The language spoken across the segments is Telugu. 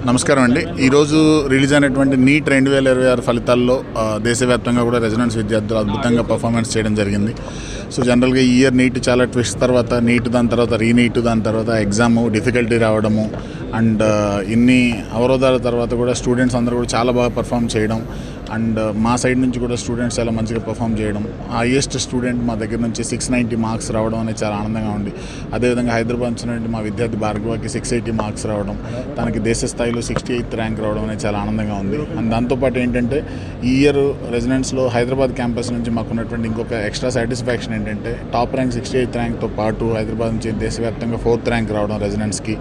నమస్కారం అండి. ఈరోజు రిలీజ్ అయినటువంటి నీట్ 2026 ఫలితాల్లో దేశవ్యాప్తంగా కూడా రెసిడెన్స్ విద్యార్థులు అద్భుతంగా పర్ఫార్మెన్స్ చేయడం జరిగింది. సో జనరల్గా ఈ ఇయర్ నీట్ చాలా ట్విస్ట్ తర్వాత నీట్, దాని తర్వాత రీనీట్, దాని తర్వాత ఎగ్జామ్ డిఫికల్టీ రావడము అండ్ ఇన్ని అవరోధాల తర్వాత కూడా స్టూడెంట్స్ అందరూ కూడా చాలా బాగా పర్ఫామ్ చేయడం అండ్ మా సైడ్ నుంచి కూడా స్టూడెంట్స్ చాలా మంచిగా పర్ఫామ్ చేయడం, హైయెస్ట్ స్టూడెంట్ మా దగ్గర నుంచి 690 మార్క్స్ రావడం అనేది చాలా ఆనందంగా ఉంది. అదేవిధంగా హైదరాబాద్ నుంచి మా విద్యార్థి భార్గవకి 680 మార్క్స్ రావడం, తనకి దేశ స్థాయిలో 68th ర్యాంక్ రావడం అనేది చాలా ఆనందంగా ఉంది. అండ్ దాంతోపాటు ఏంటంటే ఈ ఇయర్ రెసిడెన్స్లో హైదరాబాద్ క్యాంపస్ నుంచి మాకు ఉన్నటువంటి ఇంకొక ఎక్స్ట్రా సాటిస్ఫాక్షన్ ఏంటంటే టాప్ ర్యాంక్ 68th ర్యాంక్తో పాటు హైదరాబాద్ నుంచి దేశవ్యాప్తంగా 4th ర్యాంక్ రావడం రెసిడెన్స్కి.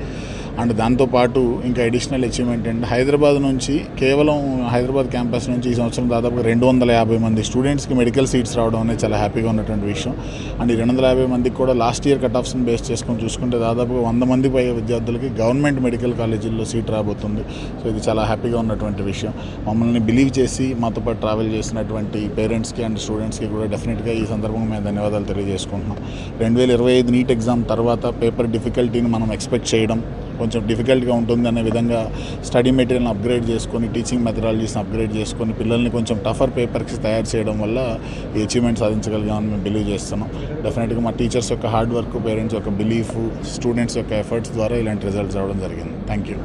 అండ్ దాంతోపాటు ఇంకా అడిషనల్ అచీవ్మెంట్ ఏంటంటే హైదరాబాద్ నుంచి కేవలం హైదరాబాద్ క్యాంపస్ నుంచి ఈ సంవత్సరం దాదాపుగా 250 మంది స్టూడెంట్స్కి మెడికల్ సీట్స్ రావడం అనేది చాలా హ్యాపీగా ఉన్నటువంటి విషయం. అండ్ ఈ 250 మందికి కూడా లాస్ట్ ఇయర్ కట్ ఆఫ్స్ని బేస్ చేసుకొని చూసుకుంటే దాదాపుగా 100 మంది పై విద్యార్థులకి గవర్నమెంట్ మెడికల్ కాలేజీల్లో సీట్ రాబోతుంది. సో ఇది చాలా హ్యాపీగా ఉన్నటువంటి విషయం. మమ్మల్ని బిలీవ్ చేసి మాతో పాటు ట్రావెల్ చేసినటువంటి పేరెంట్స్కి అండ్ స్టూడెంట్స్కి కూడా డెఫినెట్గా ఈ సందర్భంగా మేము ధన్యవాదాలు తెలియజేసుకుంటున్నాం. 2025 నీట్ ఎగ్జామ్ తర్వాత పేపర్ డిఫికల్టీని మనం ఎక్స్పెక్ట్ చేయడం కొంచెం డిఫికల్ట్గా ఉంటుంది అనే విధంగా స్టడీ మెటీరియల్ని అప్గ్రేడ్ చేసుకొని, టీచింగ్ మెథడాలజీస్ని అప్గ్రేడ్ చేసుకొని పిల్లల్ని కొంచెం టఫర్ పేపర్కి తయారు చేయడం వల్ల ఈ అచీవ్మెంట్ సాధించగలిగామని మేము బిలీవ్ చేస్తున్నాం. డెఫినెట్గా మా టీచర్స్ యొక్క హార్డ్ వర్క్, పేరెంట్స్ యొక్క బిలీఫ్, స్టూడెంట్స్ యొక్క ఎఫర్ట్స్ ద్వారా ఇలాంటి రిజల్ట్స్ రావడం జరిగింది. Thank you.